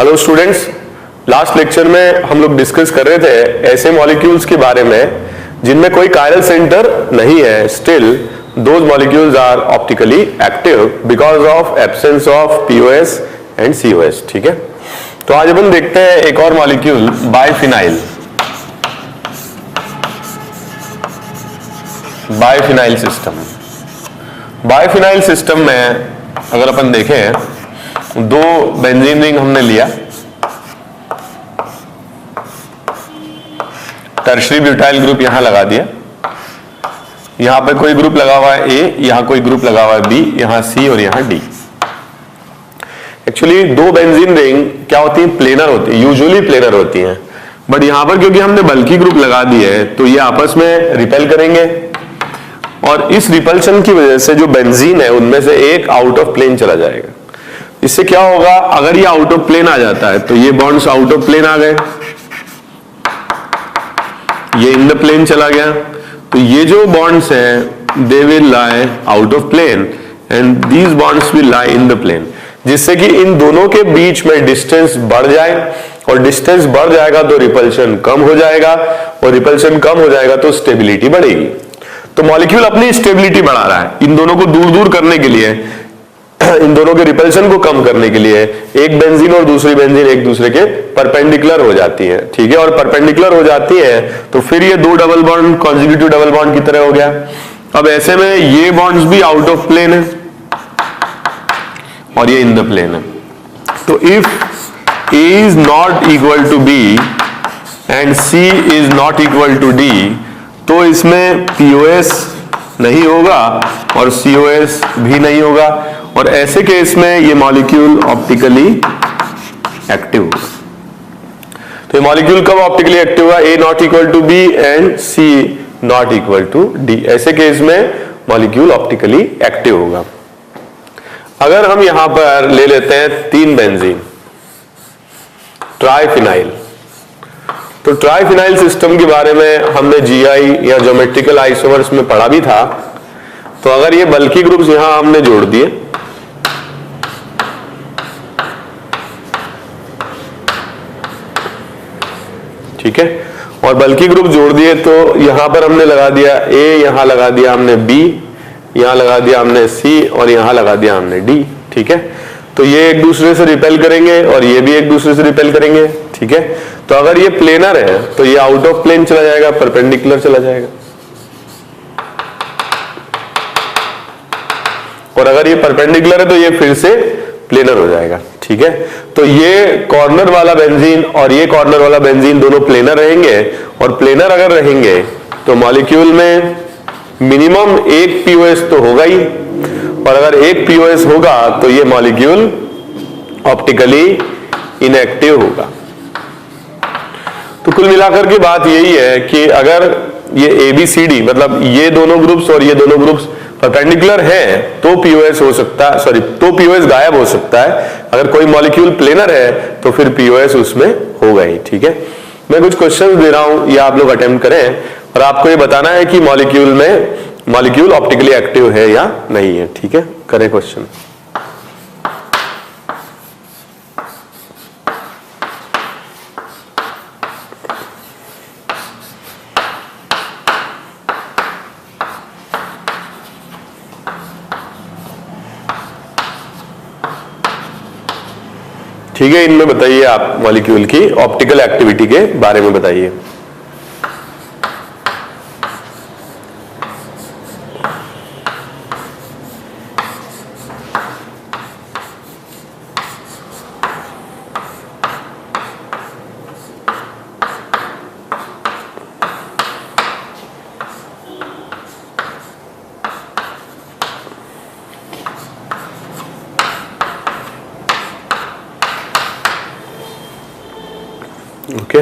Hello students, last lecture में हम लोग डिस्कस कर रहे थे ऐसे मॉलिक्यूल्स के बारे में जिनमें कोई कायरल सेंटर नहीं है, still those molecules are optically active because of absence of POS and COS. ठीक है, तो आज अपन देखते हैं एक और molecule biphenyl. Biphenyl system. Biphenyl system में अगर अपन देखें, दो बेंजीन रिंग हमने लिया, टर्शरी ब्यूटाइल ग्रुप यहां लगा दिया, यहां पे कोई ग्रुप लगा हुआ है ए, यहां कोई ग्रुप लगा हुआ है बी, यहां सी और यहां डी। एक्चुअली दो बेंजीन रिंग क्या होती है, प्लेनर होती है, यूजुअली प्लेनर होती हैं, बट यहां पर क्योंकि हमने बल्कि ग्रुप लगा दिए है तो ये आपस में रिपेल करेंगे और इस रिपल्शन की वजह से जो बेंजीन है उनमें से एक आउट ऑफ प्लेन चला जाएगा। इससे क्या होगा, अगर ये आउट ऑफ प्लेन आ जाता है तो ये बॉन्ड्स आउट ऑफ प्लेन आ गए, ये इन द प्लेन चला गया, तो ये जो बॉन्ड्स हैं they will lie out of plane and these bonds will lie in the plane, जिससे कि इन दोनों के बीच में डिस्टेंस बढ़ जाए और डिस्टेंस बढ़ जाएगा तो रिपल्शन कम हो जाएगा और रिपल्शन कम हो जाएगा तो स्टेबिलिटी बढ़ेगी। तो मॉलिक्यूल अपनी स्टेबिलिटी बढ़ा रहा है इन दोनों को दूर दूर करने के लिए, इन दोनों के रिपल्शन को कम करने के लिए। एक बेंजीन और दूसरी बेंजीन एक दूसरे के परपेंडिकुलर हो जाती है, ठीक है, और परपेंडिकुलर हो जाती है तो फिर ये दो double bond consecutive double bond की तरह हो गया। अब ऐसे में ये बॉन्ड्स भी आउट ऑफ प्लेन है और ये इन द प्लेन है। तो if A is not equal to B and C is not equal to D, तो इसमें पीओएस नहीं होगा और सीओएस भी नहीं होगा, और ऐसे केस में ये मॉलिक्यूल ऑप्टिकली एक्टिव होगा। तो ये मॉलिक्यूल कब ऑप्टिकली एक्टिव होगा, A not equal to B and C not equal to D, ऐसे केस में मॉलिक्यूल ऑप्टिकली एक्टिव होगा। अगर हम यहां पर ले लेते हैं तीन बेंजीन, ट्राइफिनाइल, तो ट्राइफिनाइल सिस्टम के बारे में हमने जीआई या ज्योमेट्रिकल आइसोमर्स में पढ़ा भी था। तो अगर ये बल्कि ग्रुप्स यहां हमने जोड़ दिए, ठीक है, और बल्कि ग्रुप जोड़ दिए तो यहां पर हमने लगा दिया ए, यहां लगा दिया हमने बी, यहां लगा दिया हमने सी और यहां लगा दिया हमने डी, ठीक है। तो ये एक दूसरे से रिपेल करेंगे और ये भी एक दूसरे से रिपेल करेंगे, ठीक है। तो अगर ये प्लेनर है तो ये आउट ऑफ प्लेन चला जाएगा, परपेंडिकुलर चला जाएगा, और अगर ये परपेंडिकुलर है तो ये फिर से प्लेनर हो जाएगा, ठीक है। तो ये कॉर्नर वाला बेंजीन और ये कॉर्नर वाला बेंजीन दोनों प्लेनर रहेंगे, और प्लेनर अगर रहेंगे तो मॉलिक्यूल में मिनिमम एक पीओएस तो होगा ही, और अगर एक पीओएस होगा तो ये मॉलिक्यूल ऑप्टिकली इनएक्टिव होगा। तो कुल मिलाकर के बात यही है कि अगर ये ABCD मतलब ये दोनों ग्रुप्स और ये दोनों ग्रुप्स परपेंडिकुलर है तो पीओएस हो सकता है, सॉरी, तो पीओएस गायब हो सकता है। अगर कोई मॉलिक्यूल प्लेनर है तो फिर पीओएस उसमें होगा ही, ठीक है। मैं कुछ क्वेश्चंस दे रहा हूं, ये आप लोग अटेम्प्ट करें और आपको ये बताना है कि मॉलिक्यूल ऑप्टिकली एक्टिव है या नहीं है, ठीक है। करें क्वेश्चन। ठीक है, इनमें बताइए आप मॉलिक्यूल की ऑप्टिकल एक्टिविटी के बारे में बताइए। ओके,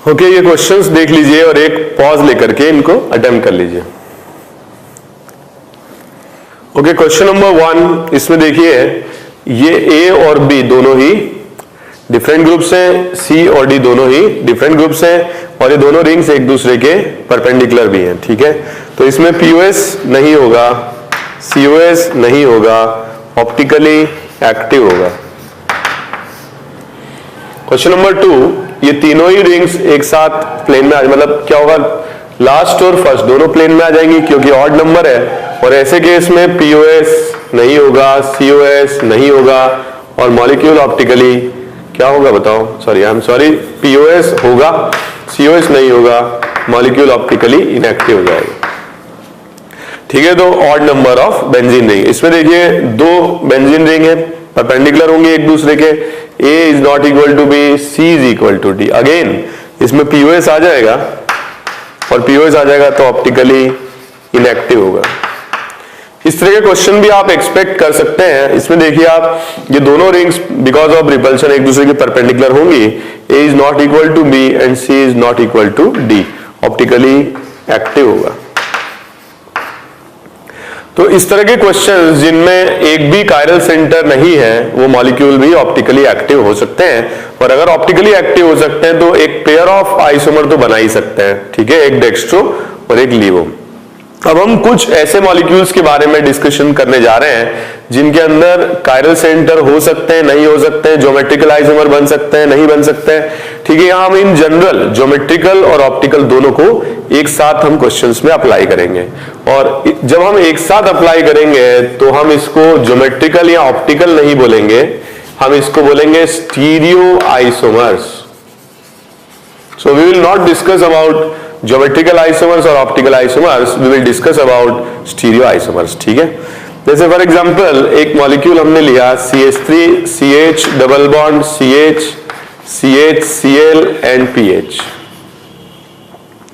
ओके, ये क्वेश्चंस देख लीजिए और एक पॉज लेकर के इनको अटेम्प्ट कर लीजिए। ओके, क्वेश्चन नंबर 1, इसमें देखिए ये ए और बी दोनों ही डिफरेंट ग्रुप्स हैं, सी और डी दोनों ही डिफरेंट ग्रुप्स हैं, और ये दोनों रिंग्स एक दूसरे के परपेंडिकुलर भी हैं। ठीक है, तो इसमें पीओएस नहीं होगा, सीओएस नहीं होगा, ऑप्टिकली एक्टिव होगा। क्वेश्चन नंबर 2, ये तीनों ही रिंग्स एक साथ प्लेन में मतलब क्या होगा, लास्ट और फर्स्ट दोनों प्लेन में आ जाएंगी क्योंकि ऑड नंबर है, और ऐसे केस में पीओएस नहीं होगा, सीओएस नहीं होगा, और मॉलिक्यूल ऑप्टिकली क्या होगा बताओ, sorry I am sorry, POS होगा, सीओएस नहीं होगा, मॉलिक्यूल ऑप्टिकली इनएक्टिव हो जाएगा। ठीक है, तो odd number of benzene ring. इसमें देखिए दो बेंजीन रिंग है, परपेंडिकुलर होंगे एक दूसरे के, A is not equal to B, C is equal to D। Again इसमें पीओएस आ जाएगा, और पीओएस आ जाएगा तो ऑप्टिकली इनएक्टिव होगा। इस तरह के क्वेश्चन भी आप एक्सपेक्ट कर सकते हैं। इसमें देखिए आप, ये दोनों रिंग्स बिकॉज ऑफ रिपल्शन एक दूसरे के परपेंडिकुलर होंगी, A is not equal to B and C is not equal to D, optically active होगा। तो इस तरह के क्वेश्चंस जिनमें एक भी कायरल सेंटर नहीं है, वो मॉलिक्यूल भी ऑप्टिकली एक्टिव हो सकते हैं, और अगर ऑप्टिकली एक्टिव हो सकते हैं तो एक पेयर ऑफ आइसोमर तो बना ही सकते हैं। ठीक है, एक डेक्स्ट्रो और एक लीवो। अब हम कुछ ऐसे मॉलिक्यूल्स के बारे में डिस्कशन करने जा रहे हैं जिनके अंदर कायरल सेंटर हो सकते हैं, नहीं हो सकते हैं, ज्योमेट्रिकल आइसोमर बन सकते हैं, नहीं बन सकते हैं। ठीक है, यहां हम इन जनरल ज्योमेट्रिकल और ऑप्टिकल दोनों को एक साथ हम क्वेश्चंस में अप्लाई करेंगे, और जब हम एक साथ अप्लाई करेंगे तो हम इसको ज्योमेट्रिकल या ऑप्टिकल नहीं बोलेंगे, हम इसको बोलेंगे stereoisomers. So we will not discuss about geometrical isomers और optical isomers, we will discuss about stereoisomers. ठीक है, जैसे फॉर एग्जांपल एक मॉलिक्यूल हमने लिया CH3 CH double bond CH CH Cl and PH।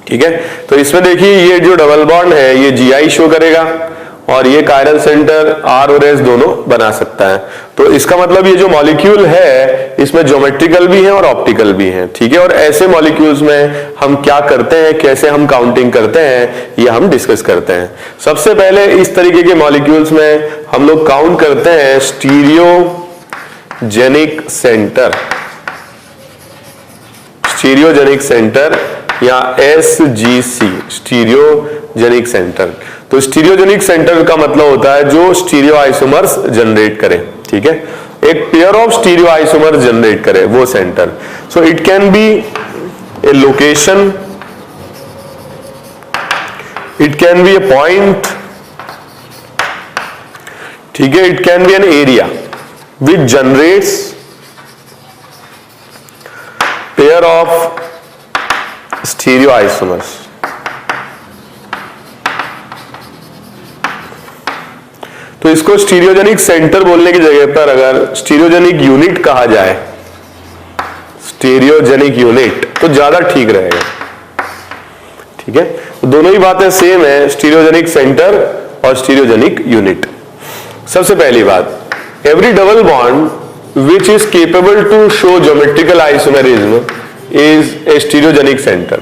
ठीक है, तो इसमें देखिए ये जो डबल बॉन्ड है ये GI शो करेगा, और ये कायरल सेंटर R और S दोनों बना सकता है। तो इसका मतलब ये जो मॉलिक्यूल है इसमें ज्योमेट्रिकल भी है और ऑप्टिकल भी है। ठीक है, और ऐसे मॉलिक्यूल्स में हम क्या करते हैं, कैसे हम काउंटिंग करते हैं, ये हम डिस्कस करते हैं। सबसे पहले इस तरीके के मॉलिक्यूल्स में हम लोग काउंट करते हैं स्टीरियोजेनिक सेंटर, स्टीरियोजेनिक सेंटर या SGC, स्टीरियोजेनिक सेंटर। तो स्टीरियोजेनिक सेंटर का मतलब होता है जो स्टीरियो आइसोमर्स जनरेट करे। ठीक है, एक pair of stereo isomers generate करे, वो centre. So it can be A location, it can be A point, ठीक है, it can be an area which generates pair of stereo isomers. तो इसको स्टीरियोजेनिक सेंटर बोलने की जगह पर अगर स्टीरियोजेनिक यूनिट कहा जाए, स्टीरियोजेनिक यूनिट, तो ज्यादा ठीक रहेगा। ठीक है, तो दोनों ही बातें सेम है, स्टीरियोजेनिक सेंटर और स्टीरियोजेनिक यूनिट। सबसे पहली बात, every double bond which is capable to show geometrical isomerism is a stereogenic centre.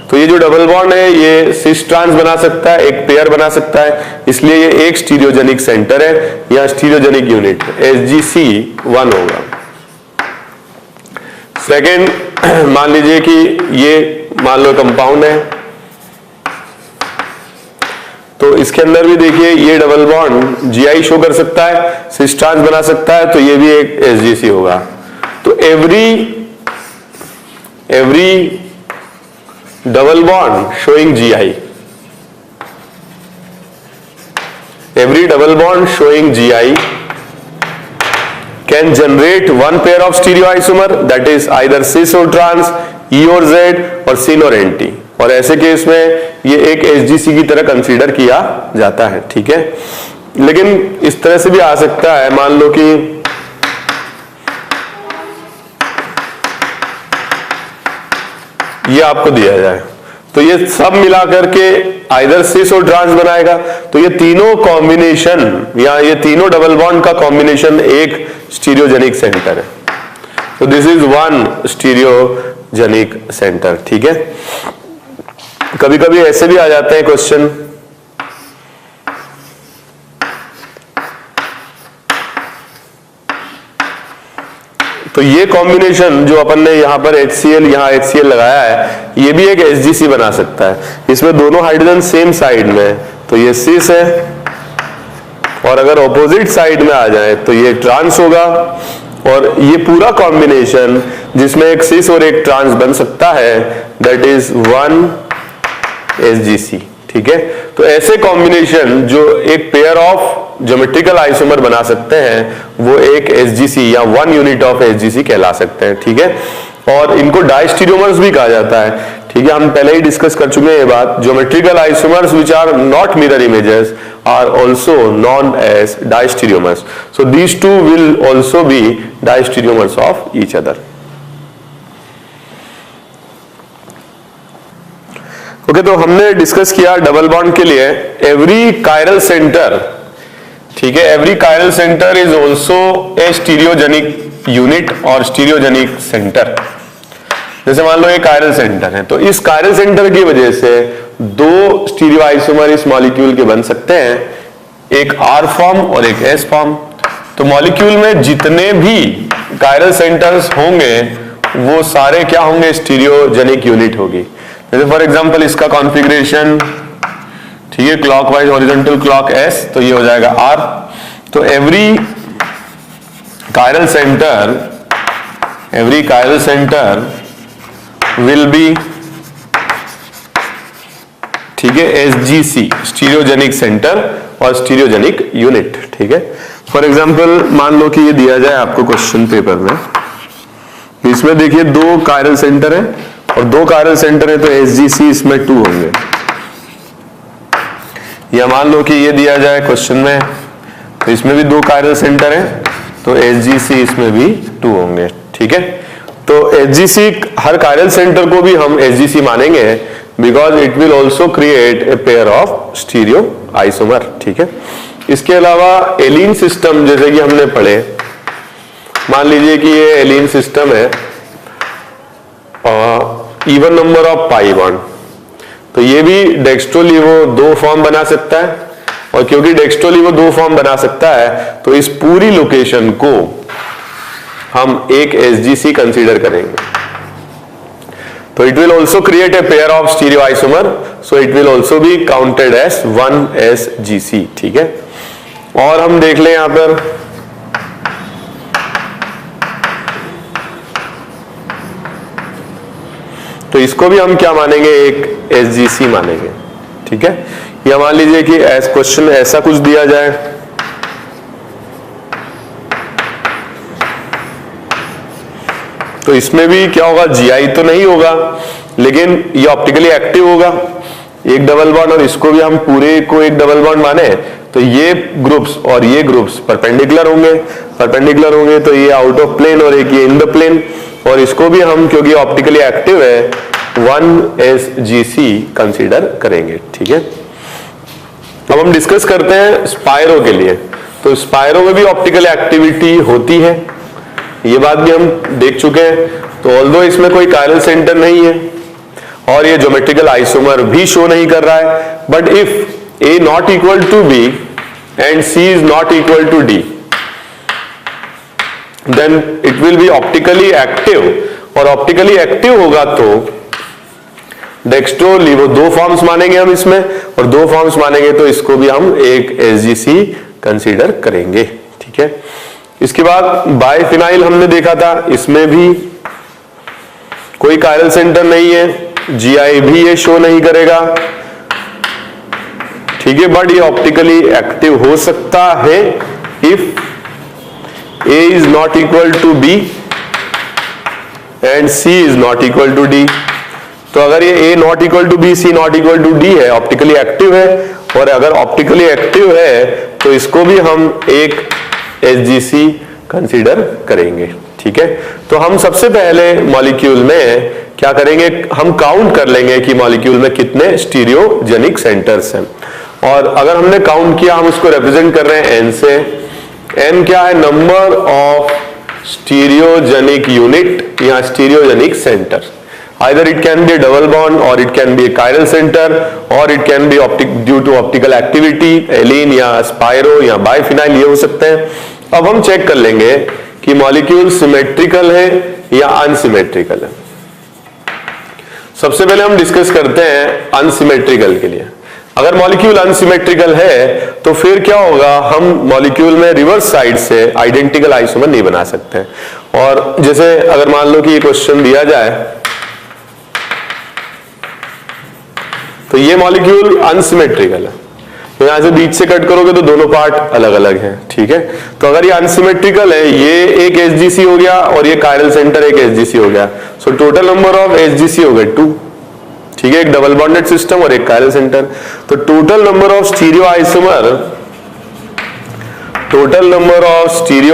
तो ये जो डबल बॉन्ड है ये सिस ट्रांस बना सकता है, एक पेयर बना सकता है, इसलिए ये एक स्टीरियोजेनिक सेंटर है या स्टीरियोजेनिक यूनिट SGC1 होगा। सेकेंड, मान लीजिए कि ये मान लो कंपाउंड है, तो इसके अंदर भी देखिए ये डबल बॉन्ड GI शो कर सकता है, सिस ट्रांस बना सकता है, तो ये भी एक SGC होगा। तो every double bond showing GI, every double bond showing GI can generate one pair of stereoisomer, that is either cis or trans, E और Z और sin और NT, और ऐसे केस में ये एक SGC की तरह कंसीडर किया जाता है। ठीक है, लेकिन इस तरह से भी आ सकता है, मान लो कि ये आपको दिया जाए तो ये सब मिलाकर के आइदर सिस और ट्रांस बनाएगा, तो ये तीनों कॉम्बिनेशन या ये तीनों डबल बॉन्ड का कॉम्बिनेशन एक स्टीरियोजेनिक सेंटर है। तो दिस इज वन स्टीरियो जनिक सेंटर। ठीक है, कभी कभी ऐसे भी आ जाते हैं क्वेश्चन, तो ये कॉम्बिनेशन जो अपन ने यहां पर HCl यहां HCl लगाया है, ये भी एक SgC बना सकता है। इसमें दोनों हाइड्रोजन सेम साइड में, तो ये सिस है, और अगर ऑपोजिट साइड में आ जाए तो ये ट्रांस होगा। और ये पूरा कॉम्बिनेशन जिसमें एक सिस और एक ट्रांस बन सकता है, दैट इज 1 SgC। ठीक है, तो ऐसे कॉम्बिनेशन जो एक पेयर ऑफ ज्योमेट्रिकल आइसोमर बना सकते हैं, वो एक SgC या 1 यूनिट ऑफ SgC कहला सकते हैं। ठीक है, और इनको डायस्टीरियोमर्स भी कहा जाता है। ठीक है, हम पहले ही डिस्कस कर चुके हैं ये बात। Geometrical isomers which are not mirror images are also known as diastereomers. So these two will also be diastereomers of each other. Okay, तो हमने डिस्कस किया डबल बॉन्ड के लिए एवरी कायरल सेंटर। ठीक है, every chiral centre is also a stereogenic unit और stereogenic centre. जैसे मान लो ये कायरल सेंटर है, तो इस कायरल सेंटर की वजह से दो स्टीरियो आइसोमर इस मॉलिक्यूल के बन सकते हैं, एक R फॉर्म और एक S फॉर्म। तो मॉलिक्यूल में जितने भी कायरल सेंटर्स होंगे वो सारे क्या होंगे, स्टीरियोजेनिक यूनिट होगी। जैसे फॉर एग्जांपल इसका कॉन्फ़िगरेशन, ठीक है, क्लॉकवाइज हॉरिजॉन्टल क्लॉक S, तो ये हो जाएगा R। तो every chiral centre will be, ठीक है, SgC स्टीरियोजेनिक सेंटर और स्टीरियोजेनिक यूनिट। ठीक है, फॉर एग्जांपल मान लो कि ये दिया जाए आपको क्वेश्चन पेपर में, इसमें देखिए दो कायरल सेंटर है और दो कायरल सेंटर है, तो SgC इसमें 2 होंगे। या मान लो कि ये दिया जाए क्वेश्चन में, तो इसमें भी दो कायरल सेंटर है, तो SgC इसमें भी 2 होंगे। ठीक है, तो SgC हर कायरल सेंटर को भी हम SgC मानेंगे because it will also create a pair of stereo isomer. ठीक है, इसके अलावा एलीन सिस्टम जैसे कि हमने पढ़े, मान लीजिए कि ये एलीन सिस्टम है, even number of pi bond, तो ये भी डेक्स्ट्रोलीवो 2 फॉर्म बना सकता है। और क्योंकि डेक्स्ट्रोलीवो 2 फॉर्म बना सकता है, तो इस पूरी लोकेशन को हम एक SgC कंसीडर करेंगे। तो it will also create a pair of stereo isomer, so it will also be counted as 1 SgC। ठीक है, और हम देख लें यहां पर, तो इसको भी हम क्या मानेंगे, एक SgC मानेंगे। ठीक है, या मान लीजिए कि एस क्वेश्चन ऐसा कुछ दिया जाए, तो इसमें भी क्या होगा, GI तो नहीं होगा, लेकिन ये ऑप्टिकली एक्टिव होगा, एक डबल बॉन्ड, और इसको भी हम पूरे को एक डबल बॉन्ड माने, तो ये ग्रुप्स और ये ग्रुप्स परपेंडिकुलर होंगे, तो ये आउट ऑफ प्लेन और एक ये इन द प्लेन, और इसको भी हम क्योंकि ऑप्टिकली एक्टिव है 1 SgC कंसीडर करेंगे। ठीक है, अब हम डिस्कस करते हैं स्पायरो के लिए। तो स्पायरो में भी ऑप्टिकल एक्टिविटी होती है, ये बात भी हम देख चुके हैं। तो ऑल्दो इसमें कोई कायरल सेंटर नहीं है और ये ज्योमेट्रिकल आइसोमर भी शो नहीं कर रहा है, but if A not equal to B and C is not equal to D, then it will be optically active, और ऑप्टिकली एक्टिव होगा तो डेक्स्ट्रोलीवो 2 फॉर्म्स मानेंगे हम इसमें, और 2 फॉर्म्स मानेंगे तो इसको भी हम एक SgC कंसीडर करेंगे। ठीक है, इसके बाद बाइफिनाइल हमने देखा था, इसमें भी कोई कायरल सेंटर नहीं है, GI भी ये शो नहीं करेगा। ठीक है, बट ये ऑप्टिकली एक्टिव हो सकता है if A is not equal to B and C is not equal to D। तो अगर ये A not equal to B, C not equal to D है, ऑप्टिकली एक्टिव है, और अगर ऑप्टिकली एक्टिव है तो इसको भी हम एक SgC कंसीडर करेंगे। ठीक है, तो हम सबसे पहले मॉलिक्यूल में क्या करेंगे, हम काउंट कर लेंगे कि मॉलिक्यूल में कितने स्टीरियोजेनिक सेंटर्स हैं, और अगर हमने काउंट किया, हम उसको रिप्रेजेंट कर रहे हैं N से। N क्या है, नंबर ऑफ स्टीरियोजेनिक यूनिट या stereogenic centre. Either it can be a double bond or it can be a chiral center or it can be due to optical activity, allene या spiro या biphenyl, ये हो सकते हैं। अब हम check कर लेंगे कि मॉलिक्यूल सिमेट्रिकल है या अनसिमेट्रिकल है। सबसे पहले हम डिस्कस करते हैं अनसिमेट्रिकल के लिए। अगर मॉलिक्यूल अनसिमेट्रिकल है तो फिर क्या होगा, हम मॉलिक्यूल में रिवर्स साइड से आइडेंटिकल आइसोमर नहीं बना सकते। और जैसे अगर मान लो कि ये क्वेश्चन दिया जाए तो ये मॉलिक्यूल अनसिमेट्रिकल है, तो यहां से बीच से कट करोगे तो दोनों पार्ट अलग अलग हैं, ठीक है। तो अगर ये अनसिमेट्रिकल है, ये एक एसजीसी हो गया और ये कायरल सेंटर एक एसजीसी हो गया, सो टोटल नंबर ऑफ एसजीसी हो गए 2, ठीक है, एक डबल बॉन्डेड सिस्टम और एक कायरल सेंटर। तो total number of stereo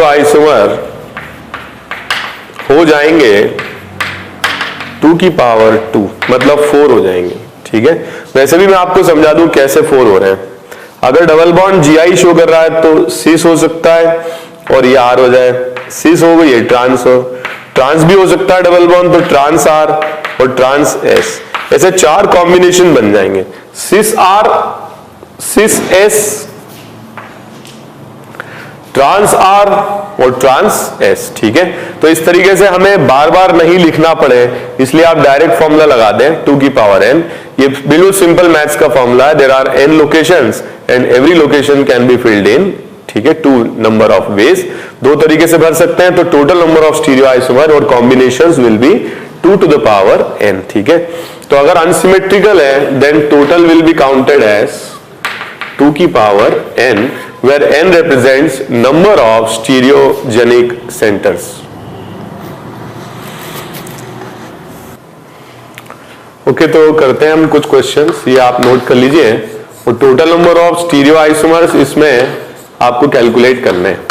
isomer हो जाएंगे 2 की पावर 2, मतलब 4 हो जाएंगे, ठीक है। वैसे भी मैं आपको समझा दूं कैसे 4 हो रहे हैं। अगर डबल बॉन्ड जीआई शो कर रहा है तो सिस हो सकता है और ये आर हो जाए, सिस हो गई, ये ट्रांस हो, ट्रांस भी हो सकता है डबल बॉन्ड, तो ट्रांस आर और ट्रांस एस, ऐसे 4 कॉम्बिनेशन बन जाएंगे, cis R, cis S, trans R और ट्रांस एस, ठीक है। तो इस तरीके से हमें बार बार नहीं लिखना पड़े, इसलिए आप डायरेक्ट फॉर्मूला लगा दें 2 की पावर n। ये बिल्कुल सिंपल मैथ्स का फॉर्मूला है। There are n locations and every location can be filled in, ठीक है, 2 नंबर ऑफ वेज, 2 तरीके से भर सकते हैं। तो total number of stereo isomer और combinations will be 2 to the power n, ठीक है। तो अगर अनसिमेट्रिकल है then total will be counted as 2 की power n, where n represents number of stereogenic centers. Okay, तो करते हैं हम कुछ क्वेश्चंस, ये आप नोट कर लीजिए। और total number of stereo isomers इसमें आपको कैलकुलेट करने हैं।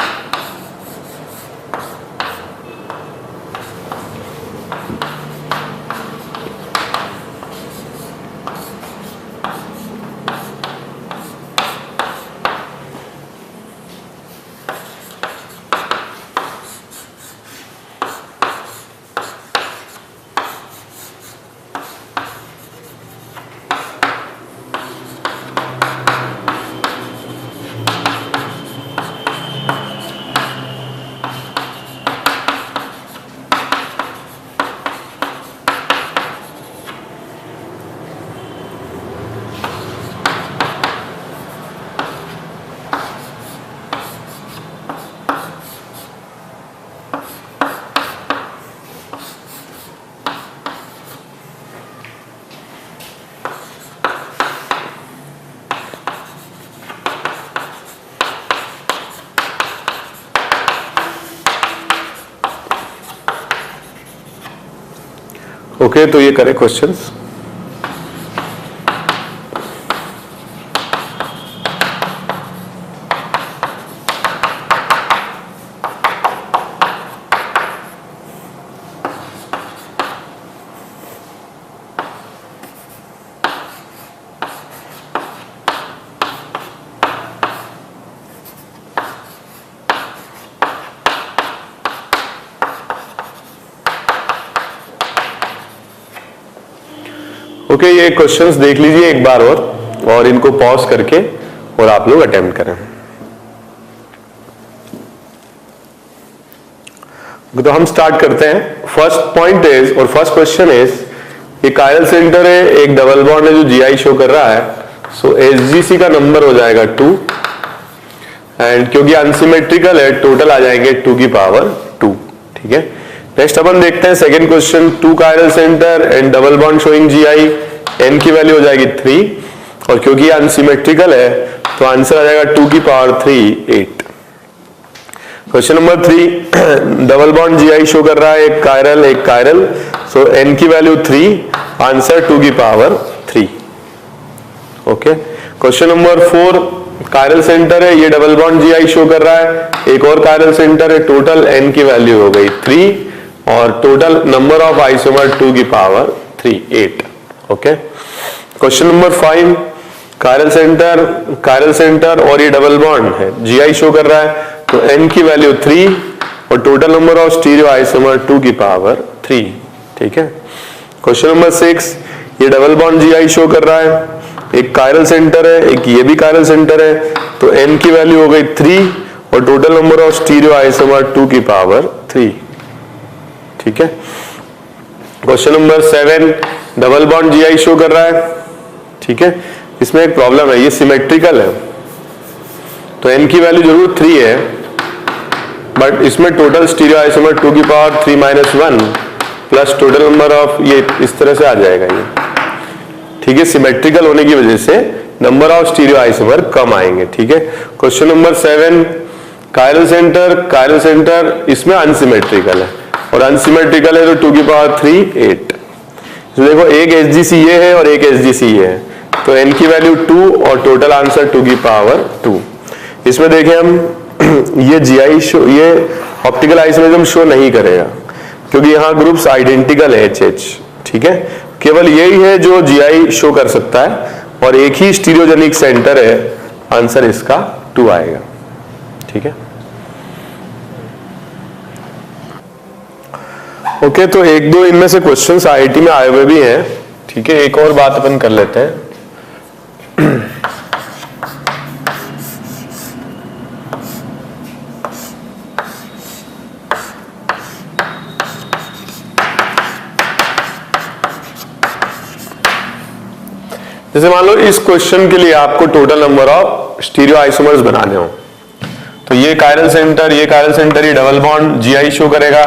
ओके, तो ये करें क्वेश्चंस। ओके, ये क्वेश्चंस देख लीजिए एक बार और इनको पॉज करके और आप लोग अटेम्प्ट करें। तो हम स्टार्ट करते हैं। फर्स्ट पॉइंट इज और फर्स्ट क्वेश्चन इज, ये कायरल सेंटर है, एक डबल बॉन्ड है जो जीआई शो कर रहा है, सो एसजीसी का नंबर हो जाएगा 2 एंड क्योंकि अनसिमेट्रिकल है टोटल आ जाएंगे 2 की पावर 2, ठीक है। नेक्स्ट अपन देखते हैं second question, 2 chiral centre and double bond showing GI, n की वैल्यू हो जाएगी 3 और क्योंकि अनसिमेट्रिकल है तो आंसर आ जाएगा 2 की power 3 8। Question number 3, double bond GI show कर रहा है, एक कायरल, सो n की वैल्यू 3, आंसर 2 की power 3। Okay, question number 4, chiral centre है, ये डबल बॉन्ड जीआई शो कर रहा है, एक और कायरल सेंटर है, टोटल n की वैल्यू हो गई 3 और टोटल नंबर ऑफ आइसोमर 2 की power 3 8। Okay, question number 5, chiral centre और ये डबल बॉन्ड है, जीआई शो कर रहा है, तो n की वैल्यू 3 और total number of stereo isomer 2 की पावर 3, ठीक है। क्वेश्चन नंबर 6, ये डबल बॉन्ड GI शो कर रहा है, एक कायरल सेंटर है, एक ये भी कायरल सेंटर है, तो n की वैल्यू हो गई 3 और total number of stereo isomer 2 की पावर 3। ठीक है। Question number 7, double bond GI show कर रहा है। ठीक है, इसमें एक प्रॉब्लम है, ये सिमेट्रिकल है, तो n की वैल्यू जरूर 3 है, बट इसमें टोटल स्टीरियो आइसोमर 2 की power 3 - 1 plus total number of, ये इस तरह से आ जाएगा ये। ठीक है, सिमेट्रिकल होने की वजह से नंबर ऑफ स्टीरियो आइसोमर कम आएंगे। ठीक है। क्वेश्चन नंबर 7, कायरल सेंटर इसमें अनसिमेट्रिकल है, और अनसिमेट्रिकल है तो 2 की पावर 3 8। तो देखो एक SGC ये है और एक SGC ये है, तो n की वैल्यू 2 और टोटल आंसर 2 की पावर 2। इसमें देखें हम ये GI शो, ये ऑप्टिकल आइसोमेरिज्म शो नहीं करेगा क्योंकि यहाँ ग्रुप्स आइडेंटिकल है HH। ठीक है, केवल यही है जो GI शो कर सकता है और एक ही स्टीरियोजेनिक सेंटर है, आंसर इसका 2 आएगा। ठीक है। ओके, तो एक दो इनमें से क्वेश्चंस IIT में आए हुए भी हैं। ठीक है, एक और बात अपन कर लेते हैं। जैसे मान लो इस क्वेश्चन के लिए आपको total number of stereo isomers बनाने हो, तो ये कायरल सेंटर, ये डबल बॉन्ड GI शो करेगा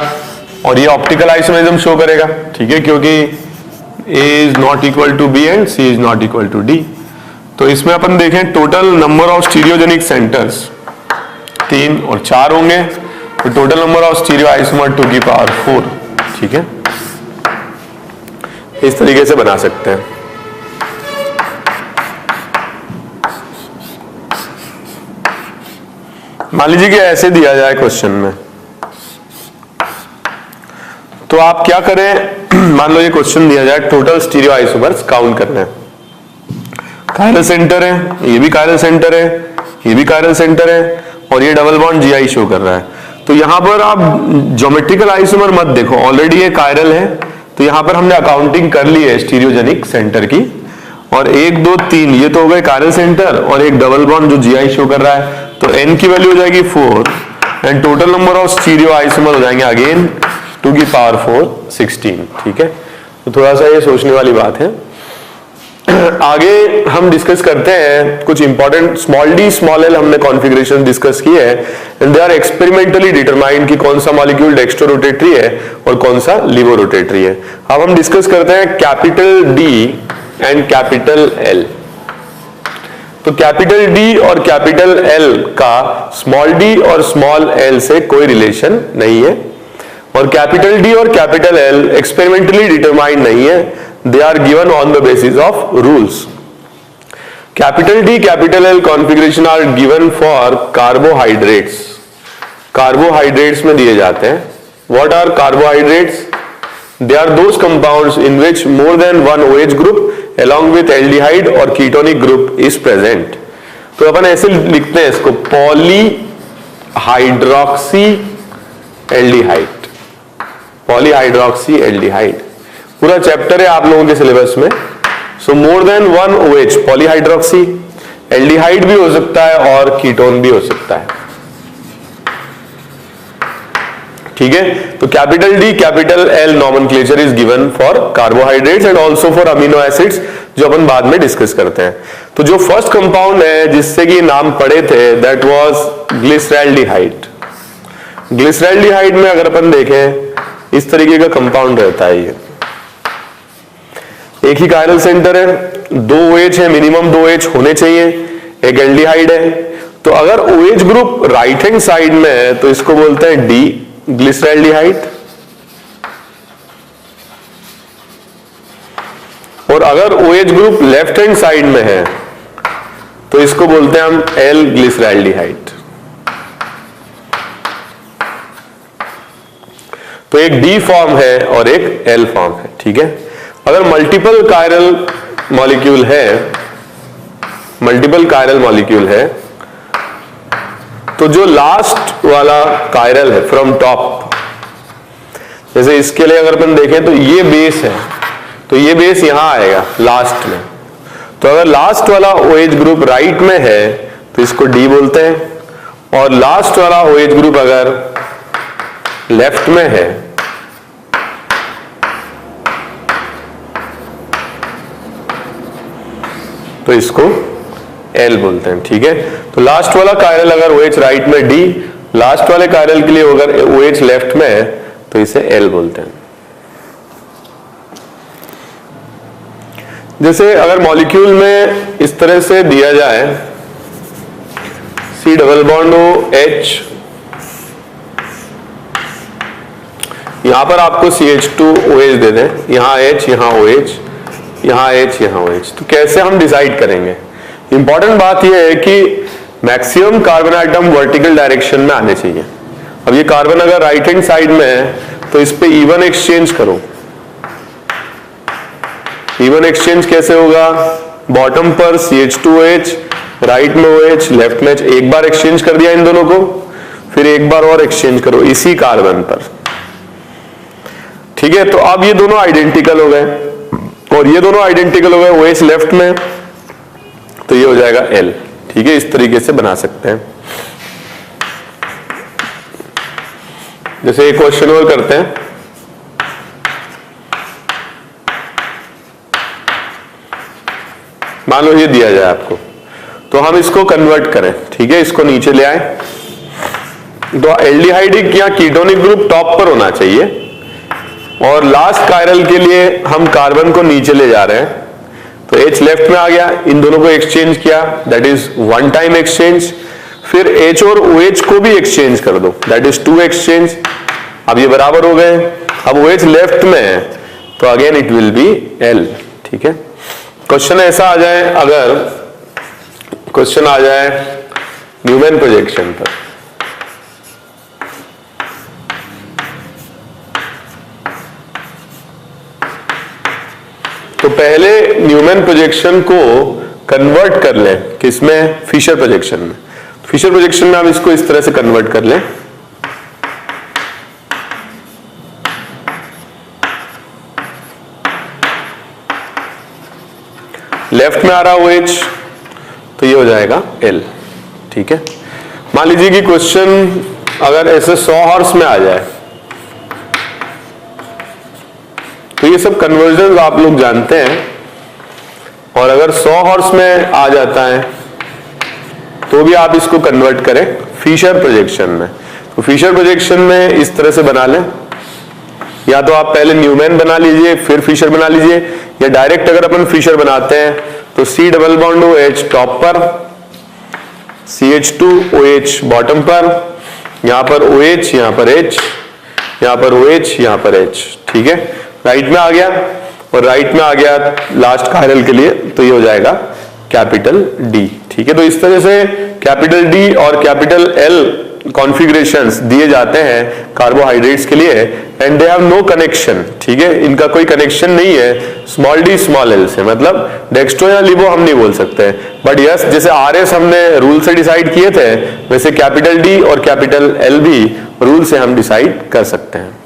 और ये ऑप्टिकल आइसोमेरिज्म शो करेगा। ठीक है, क्योंकि A is not equal to B and C is not equal to D। तो इसमें अपन देखें total number of stereogenic centres 3 और 4 होंगे, तो total number of stereo isomer 2 की पावर 4। ठीक है, इस तरीके से बना सकते हैं। मान लीजिए कि ऐसे दिया जाए क्वेश्चन में, तो आप क्या करें, मान लो ये क्वेश्चन दिया जाए टोटल स्टीरियो आइसोमर्स काउंट करना है। कायरल सेंटर है, ये भी कायरल सेंटर है, ये भी कायरल सेंटर है और ये डबल बॉन्ड GI शो कर रहा है। तो यहां पर आप ज्योमेट्रिकल आइसोमर मत देखो, ऑलरेडी ये कायरल है, तो यहां पर हमने अकाउंटिंग कर ली है स्टीरियोजेनिक सेंटर की, और 1 2 3 ये तो हो गए कायरल सेंटर और एक डबल बॉन्ड जो GI शो कर रहा है, तो n की वैल्यू हो जाएगी 4 and total number of stereo isomer हो जाएंगे अगेन 2 की पावर 4 16। ठीक है, तो थोड़ा सा ये सोचने वाली बात है। आगे हम डिस्कस करते हैं कुछ important small d small l हमने कॉन्फ़िगरेशन डिस्कस की है, and they are experimentally determined कि कौन सा मॉलिक्यूल डेक्स्ट्रो रोटेटरी है और कौन सा लीवो रोटेटरी है। अब हम डिस्कस करते हैं capital D and capital L। तो कैपिटल D और कैपिटल L का स्मॉल d और स्मॉल l से कोई रिलेशन नहीं है, और कैपिटल D और कैपिटल L एक्सपेरिमेंटली डिटरमाइंड नहीं है, they are given on the basis of rules. Capital D capital L configuration are given for carbohydrates. Carbohydrates में दिए जाते हैं। What are carbohydrates? They are those compounds in which more than one OH group along with aldehyde or ketonic group is present। तो अपन ऐसे लिखते हैं इसको, polyhydroxy aldehyde, polyhydroxy aldehyde पूरा चैप्टर है आप लोगों के सिलेबस में। So more than one OH, polyhydroxy, aldehyde भी हो सकता है और कीटोन भी हो सकता है। ठीक है, तो capital D capital L nomenclature is given for carbohydrates and also for amino acids, जो अपन बाद में डिस्कस करते हैं। तो जो फर्स्ट कंपाउंड है जिससे कि नाम पढ़े थे, दैट वाज ग्लिसरैल्डिहाइड। ग्लिसरैल्डिहाइड में अगर अपन देखें इस तरीके का कंपाउंड रहता है, ये एक ही कायरल सेंटर है, 2 OH है, मिनिमम 2 OH होने चाहिए, एक एल्डिहाइड है। तो अगर OH group right hand side में है तो इसको बोलते हैं D ग्लिसरैल्डिहाइड, और अगर OH group left hand side में है तो इसको बोलते हैं हम L ग्लिसरैल्डिहाइड। तो एक D फॉर्म है और एक L फॉर्म है। ठीक है, अगर मल्टीपल कायरल मॉलिक्यूल है, तो जो लास्ट वाला कायरल है फ्रॉम टॉप, जैसे इसके लिए अगर अपन देखें तो ये बेस है, तो ये बेस यहां आएगा लास्ट में। तो अगर लास्ट वाला OH ग्रुप राइट में है तो इसको D बोलते हैं, और लास्ट वाला OH ग्रुप अगर लेफ्ट में है तो इसको L बोलते हैं। ठीक है, तो लास्ट वाला कायरल अगर OH राइट में D, लास्ट वाले कायरल के लिए अगर OH लेफ्ट में है तो इसे L बोलते हैं। जैसे अगर मॉलिक्यूल में इस तरह से दिया जाए C डबल बॉन्ड OH, यहां पर आपको CH2OH दे दें, यहां H यहां OH, यहां H यहां OH, तो कैसे हम डिसाइड करेंगे? इंपॉर्टेंट बात यह है कि maximum carbon atom vertical direction में आने चाहिए। अब ये कार्बन अगर राइट हैंड साइड में है तो इस पे इवन एक्सचेंज करो। इवन एक्सचेंज कैसे होगा? बॉटम पर CH2OH, राइट में OH, लेफ्ट में H, एक बार एक्सचेंज कर दिया इन दोनों को, फिर एक बार और एक्सचेंज करो इसी कार्बन पर। ठीक है, तो अब ये दोनों आइडेंटिकल हो गए और ये दोनों आइडेंटिकल हो गए, OH लेफ्ट में, तो ये हो जाएगा L। ठीक है, इस तरीके से बना सकते हैं। जैसे एक क्वेश्चन और करते हैं, मान लो ये दिया जाए आपको, तो हम इसको कन्वर्ट करें। ठीक है, इसको नीचे ले आए, तो एल्डिहाइडिक या कीटोनिक ग्रुप टॉप पर होना चाहिए और लास्ट कायरल के लिए हम कार्बन को नीचे ले जा रहे हैं, तो H लेफ्ट में आ गया, इन दोनों को एक्सचेंज किया, that is one time exchange. फिर H और OH को भी एक्सचेंज कर दो, दैट इज टू एक्सचेंज। अब ये बराबर हो गए। अब OH लेफ्ट में है तो again it will be L। ठीक है, क्वेश्चन ऐसा आ जाए, अगर क्वेश्चन आ जाए न्यूमैन प्रोजेक्शन पर, तो पहले न्यूमैन प्रोजेक्शन को कन्वर्ट कर लें किसमें? फिशर प्रोजेक्शन में। फिशर प्रोजेक्शन में हम इसको इस तरह से कन्वर्ट कर लें, लेफ्ट में आ रहा OH तो ये हो जाएगा L। ठीक है, मान लीजिए कि क्वेश्चन अगर ऐसे 100 हॉर्स में आ जाए, तो ये सब कन्वर्जन आप लोग जानते हैं, और अगर 100 हॉर्स में आ जाता है तो भी आप इसको कन्वर्ट करें फिशर प्रोजेक्शन में। तो फिशर प्रोजेक्शन में इस तरह से बना लें, या तो आप पहले न्यूमैन बना लीजिए फिर फिशर बना लीजिए, या डायरेक्ट अगर अपन फिशर बनाते हैं तो C double bond OH top पर, CH2OH बॉटम पर, यहां पर OH, यहां पर H, यहां पर OH, यहां पर H। ठीक है, राइट में आ गया, और राइट में आ गया लास्ट कायरल के लिए, तो ये हो जाएगा कैपिटल D। ठीक है, तो इस तरह से कैपिटल D और कैपिटल L कॉन्फ़िगरेशंस दिए जाते हैं कार्बोहाइड्रेट्स के लिए, and they have no connection. ठीक है, इनका कोई कनेक्शन नहीं है स्मॉल d स्मॉल l से, मतलब डेक्स्ट्रो या लिबो हम नहीं बोल सकते, बट यस जैसे RS हमने रूल से डिसाइड किए थे, वैसे कैपिटल D और कैपिटल L भी रूल से हम डिसाइड कर सकते हैं।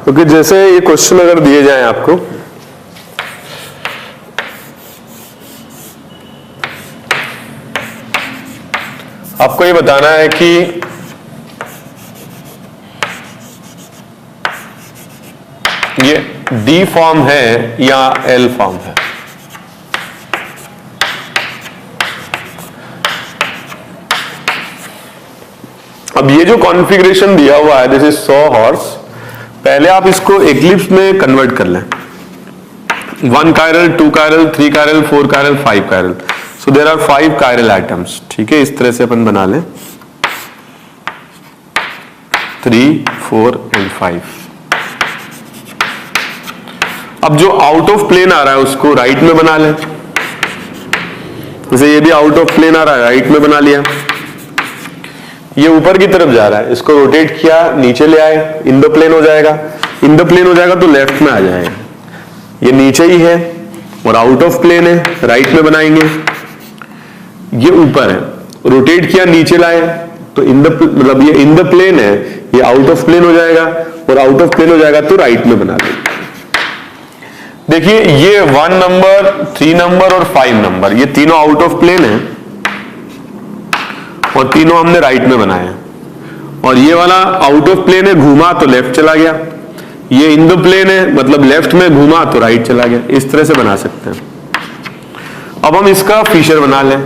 ओके, जैसे ये क्वेश्चन अगर दिए जाएं आपको, आपको ये बताना है कि ये D फॉर्म है या L फॉर्म है। अब ये जो कॉन्फ़िगरेशन दिया हुआ है, दिस इज 100 हॉर्स, पहले आप इसको एक्लिप्स में कन्वर्ट कर लें, 1 chiral, 2 chiral, 3 chiral, 4 chiral, 5 chiral. So there are 5 chiral items. ठीक है, इस तरह से अपन बना लें 3, 4 एंड 5। अब जो आउट ऑफ प्लेन आ रहा है उसको राइट में बना लें, जैसे ये भी आउट ऑफ प्लेन आ रहा है, राइट में बना लिया। ये ऊपर की तरफ जा रहा है, इसको रोटेट किया, नीचे ले आए, इन द प्लेन हो जाएगा। इन द प्लेन हो जाएगा तो लेफ्ट में आ जाएगा। ये नीचे ही है और आउट ऑफ प्लेन है, राइट में बनाएंगे। ये ऊपर है, रोटेट किया, नीचे लाए, तो इन द मतलब ये इन द प्लेन है, ये आउट ऑफ प्लेन हो जाएगा, और आउट ऑफ प्लेन हो जाएगा तो राइट में बना लेंगे। देखिए ये 1 नंबर, 3 नंबर और 5 नंबर ये तीनों आउट ऑफ प्लेन है और तीनों हमने राइट में बनाए हैं। और ये वाला आउट ऑफ प्लेन है, घूमा तो लेफ्ट चला गया। ये इन द प्लेन है, मतलब लेफ्ट में घूमा तो राइट चला गया। इस तरह से बना सकते हैं। अब हम इसका फीचर बना लें,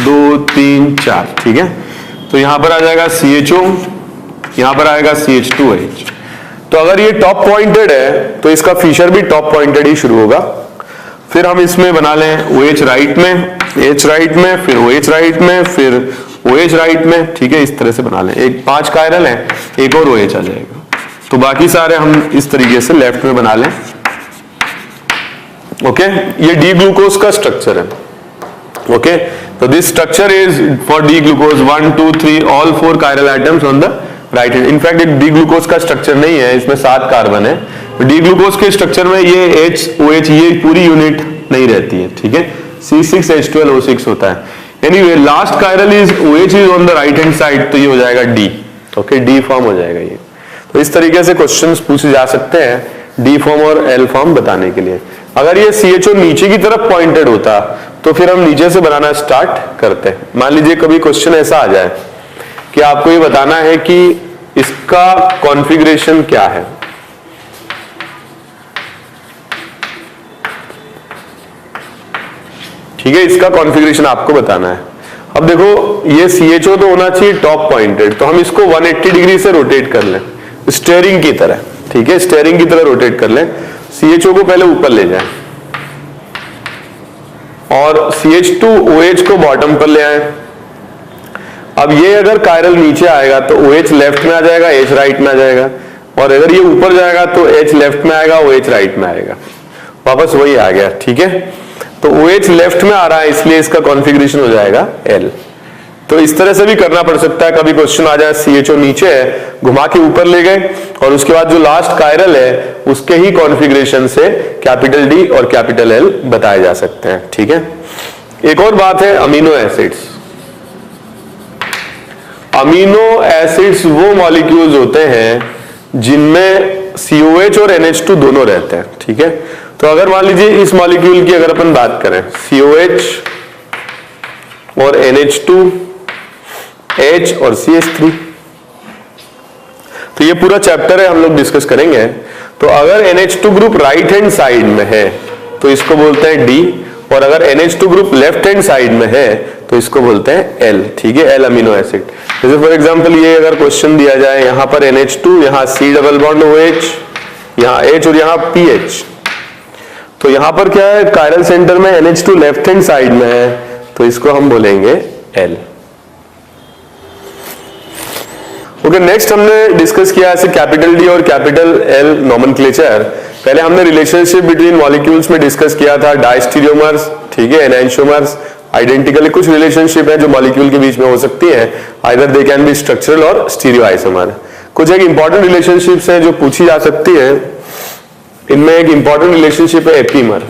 2 3 4, ठीक है। तो यहां पर आ जाएगा CHO, यहां पर आएगा CH2H। तो अगर ये टॉप पॉइंटेड है तो इसका फीचर भी टॉप पॉइंटेड ही शुरू होगा। फिर हम इसमें बना लें OH राइट में, H राइट में, फिर OH राइट में, फिर OH राइट में, ठीक है। इस तरह से बना लें। एक 5 कायरल है, एक और OH आ जाएगा। तो बाकी सारे हम इस तरीके से लेफ्ट में बना लें। ओके, ये डी ग्लूकोज का स्ट्रक्चर है। ओके, तो this structure is for D glucose 1 2 3 all 4 chiral atoms on the right hand. In fact एक डी ग्लूकोज का स्ट्रक्चर नहीं है, इसमें 7 कार्बन है। तो डी ग्लूकोज के स्ट्रक्चर में ये H OH ये पूरी यूनिट नहीं रहती है, ठीक है। C6H12O6 होता है। Anyway last chiral is OH is on the right hand side, तो ये हो जाएगा D। ओके, D फॉर्म हो जाएगा ये। तो इस तरीके से क्वेश्चंस पूछे जा सकते हैं D फॉर्म और L फॉर्म बताने के लिए। अगर ये CHO नीचे की तरफ पॉइंटेड होता तो फिर हम नीचे से बनाना स्टार्ट करते हैं। मान लीजिए कभी क्वेश्चन ऐसा आ जाए कि आपको ये बताना है कि इसका कॉन्फ़िगरेशन क्या है। ठीक है, इसका कॉन्फ़िगरेशन आपको बताना है। अब देखो ये CHO तो होना चाहिए टॉप पॉइंटेड, तो हम इसको 180 डिग्री से रोटेट कर लें स्टीयरिंग की तरह, ठीक है। स्टीयरिंग की तरह रोटेट कर लें। CHO को पहले ऊपर ले जाएं और CH2OH को बॉटम पर ले आए। अब ये अगर कायरल नीचे आएगा तो OH लेफ्ट में आ जाएगा, H राइट में आ जाएगा। और अगर ये ऊपर जाएगा तो H लेफ्ट में आएगा, OH राइट में आएगा। वापस वही आ गया, ठीक है। तो OH लेफ्ट में आ रहा है, इसलिए इसका कॉन्फ़िगरेशन हो जाएगा L। तो इस तरह से भी करना पड़ सकता है। कभी क्वेश्चन आ जाए CHO नीचे है, घुमा के ऊपर ले गए और उसके बाद जो लास्ट कायरल है उसके ही कॉन्फ़िगरेशन से कैपिटल D और कैपिटल L बताए जा सकते हैं, ठीक है। एक और बात है अमीनो एसिड्स। अमीनो एसिड्स वो मॉलिक्यूल्स होते हैं जिनमें COH और NH2 दोनों रहते हैं, ठीक है। तो अगर मान लीजिए इस मॉलिक्यूल की अगर अपन बात करें, COH और NH2, H और CH3, तो ये पूरा चैप्टर है, हम लोग डिस्कस करेंगे। तो अगर NH2 group right hand side में है तो इसको बोलते हैं D, और अगर NH2 group left hand side में है तो इसको बोलते हैं L, ठीक है। L amino acid. जैसे फॉर एग्जांपल ये अगर क्वेश्चन दिया जाए, यहां पर NH2, यहां C डबल बॉन्ड OH, यहां H और यहां PH, तो यहां पर क्या है, कायरल सेंटर में NH2 लेफ्ट हैंड साइड में है तो इसको हम बोलेंगे L। ओके, नेक्स्ट हमने डिस्कस किया ऐसे कैपिटल D और कैपिटल L नोमेनक्लेचर। पहले हमने रिलेशनशिप बिटवीन मॉलिक्यूल्स में डिस्कस किया था, डायस्टीरियोमर्स, ठीक है, एनांशियोमर्स। आइडेंटिकली कुछ रिलेशनशिप है जो मॉलिक्यूल के बीच में हो सकती है, either they can be structural और स्टीरियोआइसोमर। कुछ एक इंपॉर्टेंट रिलेशनशिप्स हैं जो पूछी जा सकती है। इनमें एक इंपॉर्टेंट रिलेशनशिप है epimer.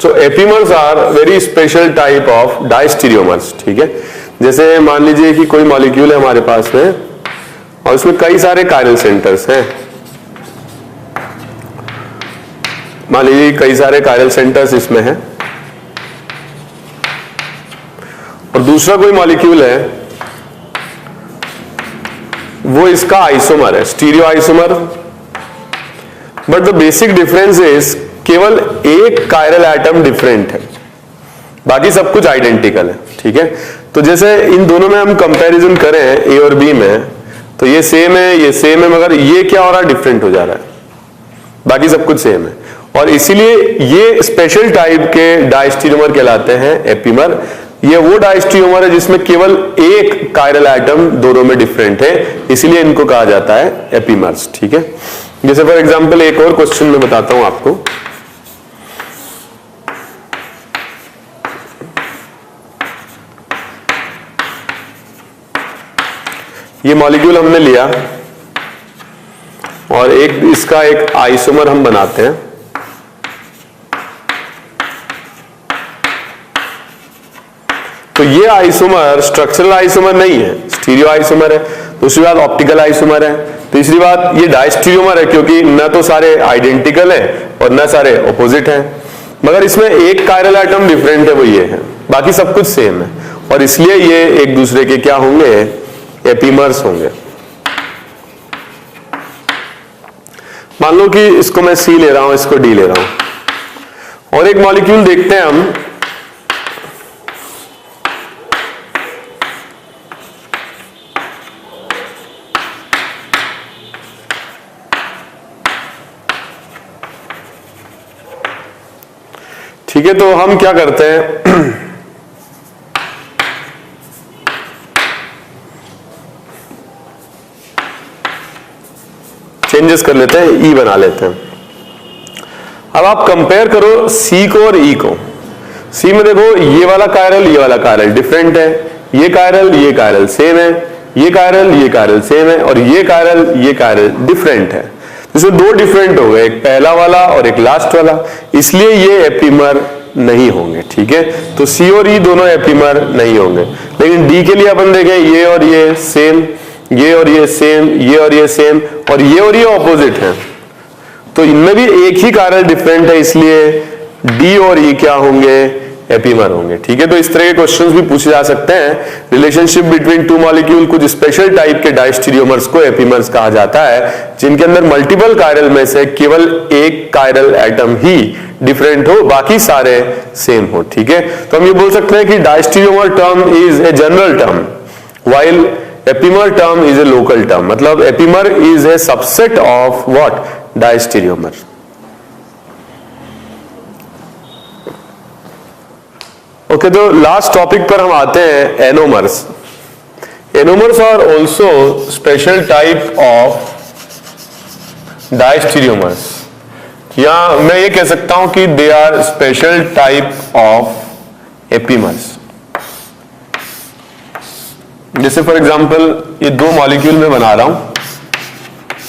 So epimers are very special type of diastereomers, ठीक है। जैसे मान लीजिए कि कोई मॉलिक्यूल है हमारे पास में और उसमें कई सारे कायरल सेंटर्स हैं। मान लीजिए कई सारे कायरल सेंटर्स इसमें हैं और दूसरा कोई मॉलिक्यूल है वो इसका आइसोमर है, stereo isomer. But the basic difference is केवल एक कायरल एटम डिफरेंट है, बाकी सब कुछ आइडेंटिकल है, ठीक है। तो जैसे इन दोनों में हम कंपैरिजन करें ए और बी में, तो ये सेम है, ये सेम है, मगर ये क्या हो रहा है, डिफरेंट हो जा रहा है, बाकी सब कुछ सेम है। और इसीलिए ये स्पेशल टाइप के डायस्टीरियोमर कहलाते हैं एपीमर। ये वो डायस्टीरियोमर है जिसमें केवल एक कायरल एटम दोनों में डिफरेंट है, इसीलिए इनको कहा जाता है एपीमर्स, ठीक है। जैसे फॉर एग्जांपल एक और क्वेश्चन में बताता हूं आपको। ये मॉलिक्यूल हमने लिया और एक इसका एक आइसोमर हम बनाते हैं। तो ये आइसोमर स्ट्रक्चरल आइसोमर नहीं है, स्टीरियो आइसोमर है। दूसरी बात ऑप्टिकल आइसोमर है। तीसरी बात, ये डायस्टीरियोमर है क्योंकि न तो सारे आइडेंटिकल हैं और न सारे ऑपोजिट हैं, मगर इसमें एक कायरल एटम डिफरेंट है, वो ये है, बाकी सब कुछ सेम है, और इसलिए ये एक दूसरे के क्या होंगे, एपीमर्स होंगे। मान लो कि इसको मैं सी ले रहा हूं, इसको डी ले रहा हूं, और एक मॉलिक्यूल देखते हैं हम, ठीक है। तो हम क्या करते हैं, चेंजेस कर लेते हैं, ई बना लेते हैं। अब आप कंपेयर करो सी को और ई को। सी में देखो ये वाला कायरल डिफरेंट है, ये कायरल सेम है, ये कायरल सेम है, और ये कायरल डिफरेंट है। इसमें दो डिफरेंट हो गए, एक पहला वाला और एक लास्ट वाला, इसलिए ये एपीमर नहीं होंगे, ठीक है। तो सी और ई दोनों एपीमर नहीं होंगे। लेकिन डी के लिए अपन देखें, ये और ये सेम, ये और ये सेम, ये और ये सेम, और ये ऑपोजिट है, तो इनमें भी एक ही कायरल डिफरेंट है, इसलिए डी और ई क्या होंगे, एपीमर होंगे, ठीक है। तो इस तरह के क्वेश्चंस भी पूछे जा सकते हैं। रिलेशनशिप बिटवीन टू मॉलिक्यूल, कुछ स्पेशल टाइप के डायस्टीरियोमर्स को एपीमर्स कहा जाता है, जिनके अंदर मल्टीपल कायरल में से केवल एक कायरल एटम ही डिफरेंट हो, बाकी सारे सेम हो, ठीक है। तो हम ये बोल सकते हैं कि diastereomer term is a general term, while epimer term is a local term। मतलब epimer is a subset of what, diastereomer। Okay, तो लास्ट टॉपिक पर हम आते हैं, anomers. Anomers are also special type of diastereomers, या मैं ये कह सकता हूं कि they are special type of epimers. जैसे फॉर एग्जांपल ये दो मॉलिक्यूल में बना रहा हूं,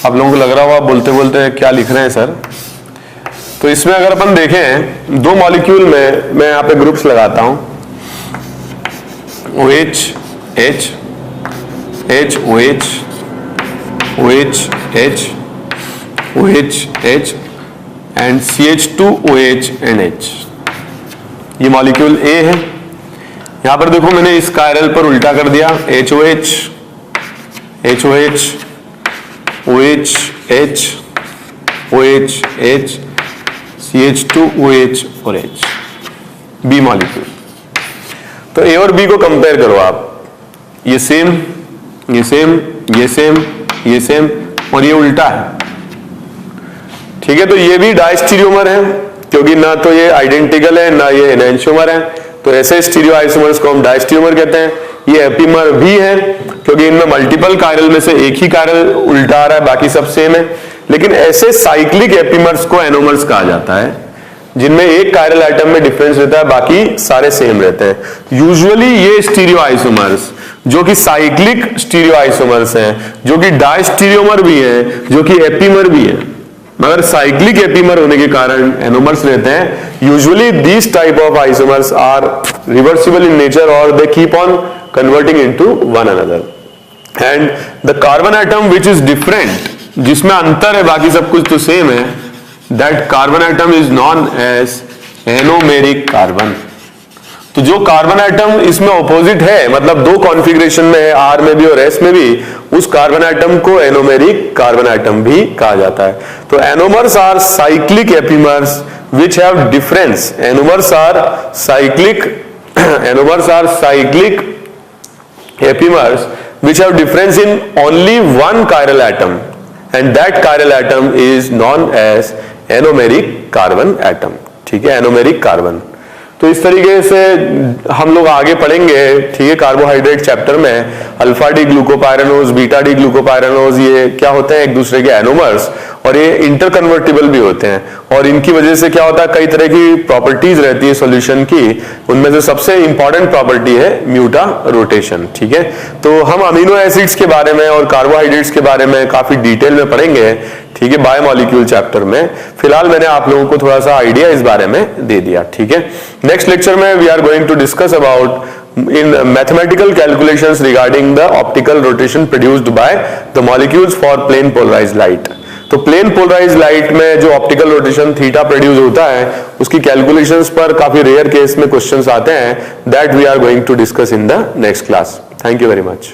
आप लोगों को लग रहा होगा बोलते बोलते क्या लिख रहे हैं सर। तो इसमें अगर अपन देखें, दो मॉलिक्यूल में मैं यहां पे ग्रुप्स लगाता हूं, OH H H OH OH H OH H and CH2 OH and H। ये मॉलिक्यूल A है। यहां पर देखो मैंने इस कायरल पर उल्टा कर दिया, HOH HOH OH H OH H CH2 OH और H, B मॉलिक्यूल। तो A और B को कंपेयर करो आप, ये सेम, ये सेम, ये सेम, ये सेम, और ये उल्टा है, ठीक है। तो ये भी डायस्टीरियोमर है, क्योंकि ना तो ये आइडेंटिकल है ना ये एनेंशियोमर है, तो ऐसे स्टीरियो आइसोमर्स को हम डायस्टीरियोमर कहते हैं। ये एपीमर भी है, क्योंकि इनमें मल्टीपल कायरल में से एक ही कायरल उल्टा आ रहा है, बाकी सब सेम है। लेकिन ऐसे साइक्लिक एपीमर्स को एनोमर्स कहा जाता है, जिनमें एक कायरल एटम में डिफरेंस रहता है, बाकी सारे सेम रहते हैं। यूजुअली ये स्टीरियो आइसोमर्स जो कि साइक्लिक स्टीरियो आइसोमर्स हैं, जो कि डायस्टीरियोमर भी हैं, जो कि एपीमर भी हैं, मगर साइक्लिक एपीमर होने के कारण एनोमर्स रहते हैं। Usually this type of isomers are reversible in nature और they keep on converting into one another. And the carbon atom which is different, जिसमें अंतर है, बाकी सब कुछ तो सेम है, that carbon atom is known as anomeric carbon. तो जो कार्बन एटम इसमें ऑपोजिट है, मतलब दो कॉन्फ़िगरेशन में है, आर में भी और एस में भी, उस कार्बन एटम को एनोमेरिक कार्बन एटम भी कहा जाता है। तो anomers are cyclic epimers which have difference। Anomers are cyclic epimers which have difference in only one chiral atom, and that chiral atom is known as anomeric carbon atom, ठीक है, anomeric carbon. तो इस तरीके से हम लोग आगे पढ़ेंगे, ठीक है, कार्बोहाइड्रेट चैप्टर में alpha D glucopyranose, beta D glucopyranose, ये क्या होते हैं, एक दूसरे के एनोमर्स, और ये इंटरकन्वर्टिबल भी होते हैं, और इनकी वजह से क्या होता है, कई तरह की प्रॉपर्टीज रहती है सॉल्यूशन की। उनमें से सबसे इंपॉर्टेंट प्रॉपर्टी है म्यूटा रोटेशन, ठीक है। तो हम अमीनो एसिड्स के बारे में और कार्बोहाइड्रेट्स के बारे में काफी डिटेल में पढ़ेंगे, ठीक है, बायोमॉलिक्यूल चैप्टर में। फिलहाल मैंने आप लोगों को थोड़ा सा आइडिया इस बारे में दे दिया, ठीक है। नेक्स्ट लेक्चर में we are going to discuss about in mathematical calculations regarding the optical rotation produced by the molecules for plane polarized light. तो प्लेन पोलराइज लाइट में जो ऑप्टिकल रोटेशन थीटा प्रोड्यूस होता है उसकी कैलकुलेशंस पर काफी rare case में questions आते हैं, that we are going to discuss in the next class. Thank you very much.